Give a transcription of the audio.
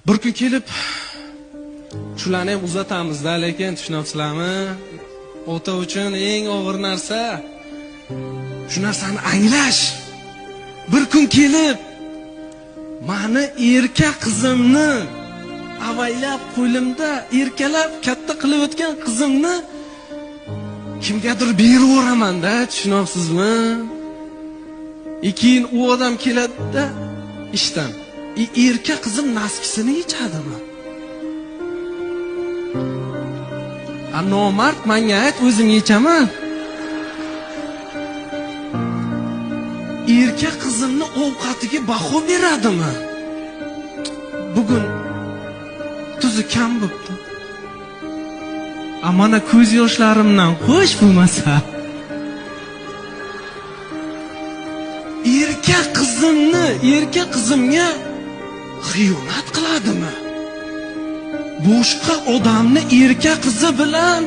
Bir kun kelib shularni ham uzatamizda, lekin tushunyapsizlarmi? Ota uchun eng og'ir narsa shu narsani anglash. Bir kun kelib mani erkak qizimni avaylab qo'limda erkalab katta qilib o'tgan qizimni kimgadir berib yuboraman-da, tushunyapsizmi? Keyin u odam keladi-da ishdan. Erkak qizim naskisini yechadimi? Nomard menga ayt, o'zim yechaman. Erkak qizimni ovqatiga baho beradimi? Bugun tuzi kam bo'pti. Amana ko'z yoshlarimdan qo'sh bo'lmasa. Erkak qizimga xiyonat qiladimi? Boshqa odamni erkak qizi bilan